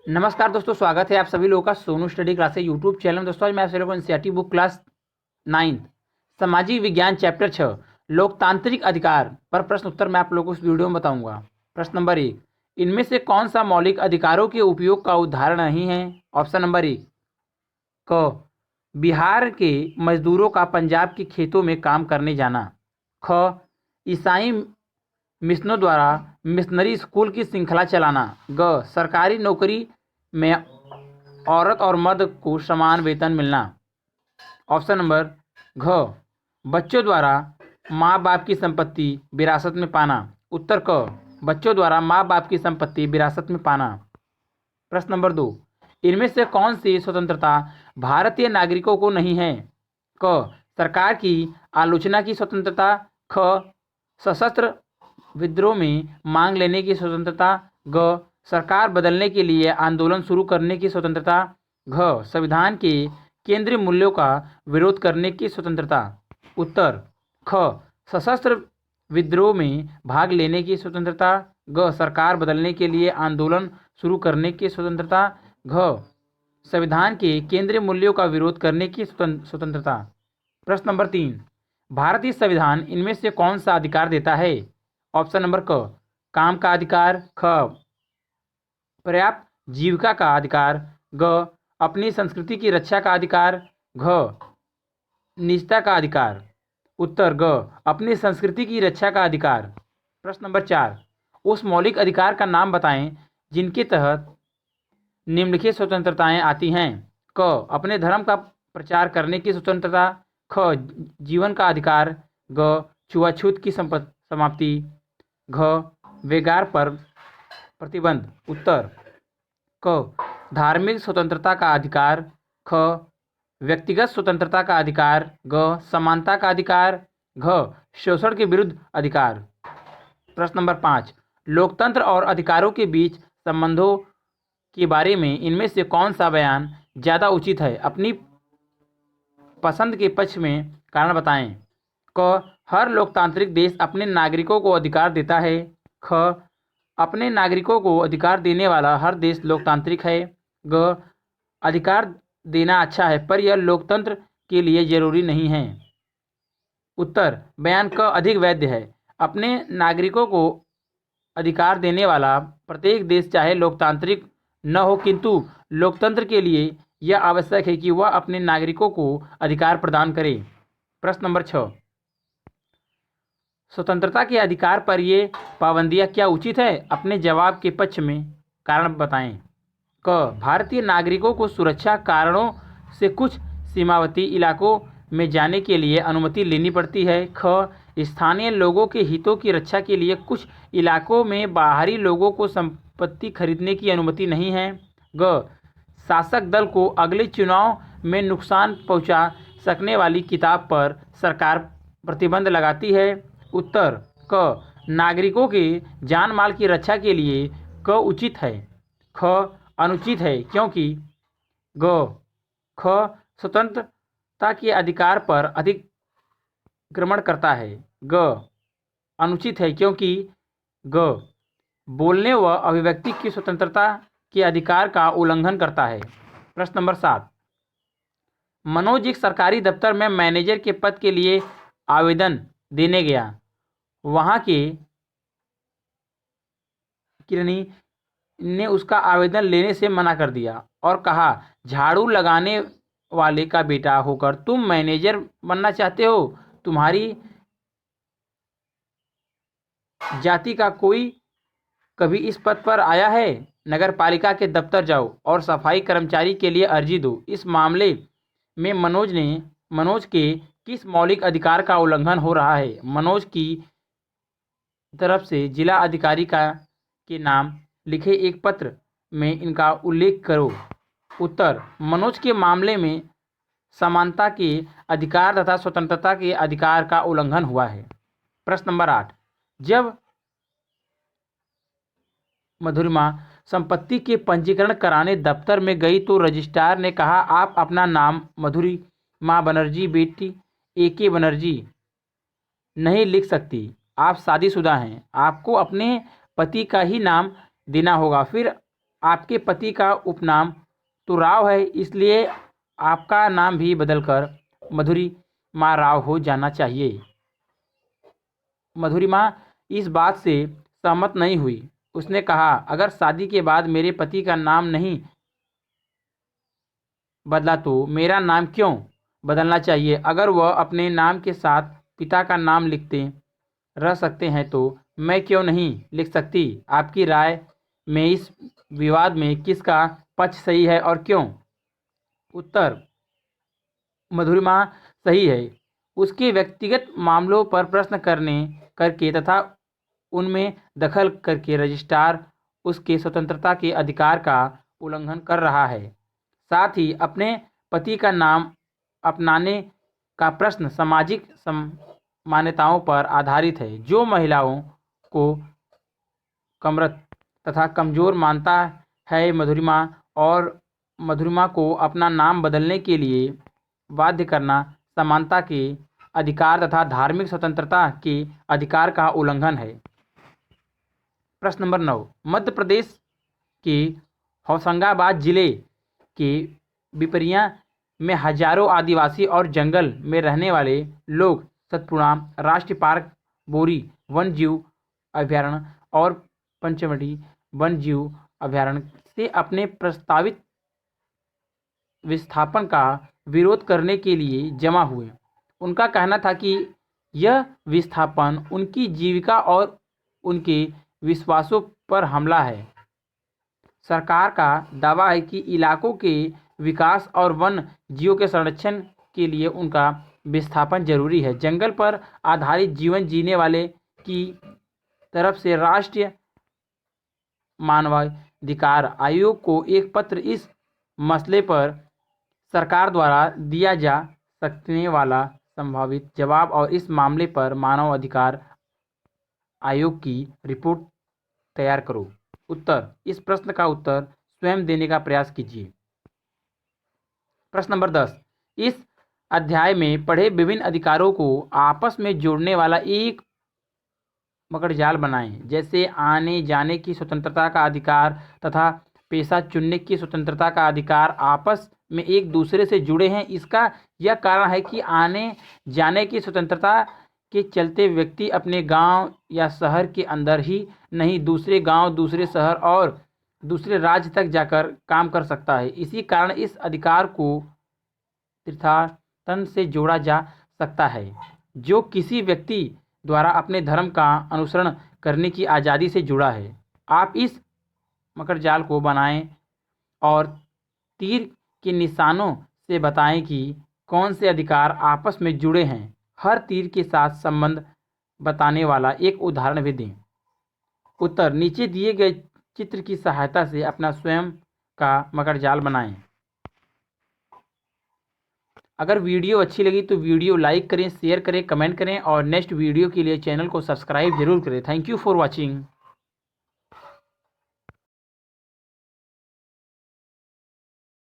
नमस्कार दोस्तों, स्वागत है आप सभी लोगों का Sonu study classes YouTube channel में। दोस्तों आज मैं आप सभी लोगों को एनसीईआरटी बुक क्लास 9 सामाजिक विज्ञान चैप्टर 6 लोकतांत्रिक अधिकार पर प्रश्न उत्तर मैं आप लोगों को इस वीडियो में बताऊंगा। प्रश्न नंबर 1, इनमें से कौन सा मौलिक अधिकारों के उपयोग का उदाहरण नहीं है? ऑप्शन नंबर 1 क बिहार के मजदूरों का पंजाब के खेतों में काम करने जाना। ख ईसाई मिशनों द्वारा मिशनरी स्कूल की श्रृंखला चलाना। ग सरकारी नौकरी में औरत और मर्द को समान वेतन मिलना। ऑप्शन नंबर घ बच्चों द्वारा माँ बाप की संपत्ति विरासत में पाना। उत्तर क बच्चों द्वारा माँ बाप की संपत्ति विरासत में पाना। प्रश्न नंबर 2, इनमें से कौन सी स्वतंत्रता भारतीय नागरिकों को नहीं है? क सरकार की आलोचना की स्वतंत्रता। ख सशस्त्र विद्रोह में मांग लेने की स्वतंत्रता। ग सरकार बदलने के लिए आंदोलन शुरू करने की स्वतंत्रता। घ संविधान के केंद्रीय मूल्यों का विरोध करने की स्वतंत्रता। उत्तर ख सशस्त्र विद्रोह में भाग लेने की स्वतंत्रता। ग सरकार बदलने के लिए आंदोलन शुरू करने की स्वतंत्रता। घ संविधान के केंद्रीय मूल्यों का विरोध करने की स्वतंत्रता। प्रश्न नंबर 3, भारतीय संविधान इनमें से कौन सा अधिकार देता है? ऑप्शन नंबर क काम का अधिकार। ख पर्याप्त जीविका का अधिकार। ग अपनी संस्कृति की रक्षा का अधिकार। घ निजता का अधिकार। उत्तर ग अपनी संस्कृति की रक्षा का अधिकार। प्रश्न नंबर 4, उस मौलिक अधिकार का नाम बताएं जिनके तहत निम्नलिखित स्वतंत्रताएं आती हैं। क अपने धर्म का प्रचार करने की स्वतंत्रता। ख जीवन का अधिकार। ग छुआछूत की समाप्ति। घ वेगार पर प्रतिबंध। उत्तर क धार्मिक स्वतंत्रता का अधिकार। ख व्यक्तिगत स्वतंत्रता का अधिकार। ग समानता का अधिकार। घ शोषण के विरुद्ध अधिकार। प्रश्न नंबर 5, लोकतंत्र और अधिकारों के बीच संबंधों के बारे में इनमें से कौन सा बयान ज़्यादा उचित है? अपनी पसंद के पक्ष में कारण बताएं। क हर लोकतांत्रिक देश अपने नागरिकों को अधिकार देता है। ख अपने नागरिकों को अधिकार देने वाला हर देश लोकतांत्रिक है। ग अधिकार देना अच्छा है पर यह लोकतंत्र के लिए जरूरी नहीं है। उत्तर बयान क अधिक वैध है। अपने नागरिकों को अधिकार देने वाला प्रत्येक देश चाहे लोकतांत्रिक न हो, किंतु लोकतंत्र के लिए यह आवश्यक है कि वह अपने नागरिकों को अधिकार प्रदान करे। प्रश्न नंबर 6, स्वतंत्रता के अधिकार पर ये पाबंदियां क्या उचित है? अपने जवाब के पक्ष में कारण बताएं। क भारतीय नागरिकों को सुरक्षा कारणों से कुछ सीमावर्ती इलाकों में जाने के लिए अनुमति लेनी पड़ती है। ख स्थानीय लोगों के हितों की रक्षा के लिए कुछ इलाकों में बाहरी लोगों को संपत्ति खरीदने की अनुमति नहीं है। ग शासक दल को अगले चुनाव में नुकसान पहुंचा सकने वाली किताब पर सरकार प्रतिबंध लगाती है। उत्तर क नागरिकों के जान माल की रक्षा के लिए क उचित है। ख अनुचित है क्योंकि ग ख स्वतंत्रता के अधिकार पर अतिक्रमण करता है। ग अनुचित है क्योंकि ग बोलने व अभिव्यक्ति की स्वतंत्रता के अधिकार का उल्लंघन करता है। प्रश्न नंबर 7, मनोज एक सरकारी दफ्तर में मैनेजर के पद के लिए आवेदन देने गया। वहां के किरनी ने उसका आवेदन लेने से मना कर दिया और कहा, झाड़ू लगाने वाले का बेटा होकर तुम मैनेजर बनना चाहते हो? तुम्हारी जाति का कोई कभी इस पद पर आया है? नगर पालिका के दफ्तर जाओ और सफाई कर्मचारी के लिए अर्जी दो। इस मामले में मनोज के किस मौलिक अधिकार का उल्लंघन हो रहा है? मनोज की तरफ से जिला अधिकारी के नाम लिखे एक पत्र में इनका उल्लेख करो। उत्तर मनोज के मामले में समानता के अधिकार तथा स्वतंत्रता के अधिकार का उल्लंघन हुआ है। प्रश्न नंबर 8, जब मधुरिमा संपत्ति के पंजीकरण कराने दफ्तर में गई तो रजिस्ट्रार ने कहा, आप अपना नाम मधुरिमा बनर्जी बेटी AK बनर्जी नहीं लिख सकती। आप शादीशुदा हैं, आपको अपने पति का ही नाम देना होगा। फिर आपके पति का उपनाम तो राव है, इसलिए आपका नाम भी बदलकर मधुरिमा राव हो जाना चाहिए। मधुरिमा इस बात से सहमत नहीं हुई। उसने कहा, अगर शादी के बाद मेरे पति का नाम नहीं बदला तो मेरा नाम क्यों बदलना चाहिए? अगर वह अपने नाम के साथ पिता का नाम लिखते रह सकते हैं तो मैं क्यों नहीं लिख सकती? आपकी राय में इस विवाद में किसका पक्ष सही है और क्यों? उत्तर, मधुरिमा सही है। उसके व्यक्तिगत मामलों पर प्रश्न करके तथा उनमें दखल करके रजिस्ट्रार उसके स्वतंत्रता के अधिकार का उल्लंघन कर रहा है। साथ ही अपने पति का नाम अपनाने का प्रश्न सामाजिक मान्यताओं पर आधारित है, जो महिलाओं को कमरत तथा कमजोर मानता है। मधुरिमा को अपना नाम बदलने के लिए बाध्य करना समानता के अधिकार तथा धार्मिक स्वतंत्रता के अधिकार का उल्लंघन है। प्रश्न नंबर 9, मध्य प्रदेश के होशंगाबाद जिले के पिपरिया में हजारों आदिवासी और जंगल में रहने वाले लोग सतपुड़ा राष्ट्रीय पार्क, बोरी वन जीव अभयारण्य और पंचमढ़ी वन जीव अभयारण्य से अपने प्रस्तावित विस्थापन का विरोध करने के लिए जमा हुए। उनका कहना था कि यह विस्थापन उनकी जीविका और उनके विश्वासों पर हमला है। सरकार का दावा है कि इलाकों के विकास और वन जीवों के संरक्षण के लिए उनका विस्थापन जरूरी है। जंगल पर आधारित जीवन जीने वाले की तरफ से राष्ट्रीय मानवाधिकार आयोग को एक पत्र इस मसले पर सरकार द्वारा दिया जा सकने वाला संभावित जवाब और इस मामले पर मानव अधिकार आयोग की रिपोर्ट तैयार करो। उत्तर, इस प्रश्न का उत्तर स्वयं देने का प्रयास कीजिए। प्रश्न नंबर 10, इस अध्याय में पढ़े विभिन्न अधिकारों को आपस में जोड़ने वाला एक मकड़जाल बनाएं। जैसे आने जाने की स्वतंत्रता का अधिकार तथा पेशा चुनने की स्वतंत्रता का अधिकार आपस में एक दूसरे से जुड़े हैं। इसका यह कारण है कि आने जाने की स्वतंत्रता के चलते व्यक्ति अपने गांव या शहर के अंदर ही नहीं, दूसरे गांव, दूसरे शहर और दूसरे राज्य तक जाकर काम कर सकता है। इसी कारण इस अधिकार को तीर्थाटन से जोड़ा जा सकता है, जो किसी व्यक्ति द्वारा अपने धर्म का अनुसरण करने की आज़ादी से जुड़ा है। आप इस मकड़जाल को बनाएं और तीर के निशानों से बताएं कि कौन से अधिकार आपस में जुड़े हैं। हर तीर के साथ संबंध बताने वाला एक उदाहरण भी दें। उत्तर, नीचे दिए गए चित्र की सहायता से अपना स्वयं का मकड़जाल बनाएं। अगर वीडियो अच्छी लगी तो वीडियो लाइक करें, शेयर करें, कमेंट करें और नेक्स्ट वीडियो के लिए चैनल को सब्सक्राइब जरूर करें। Thank you for watching.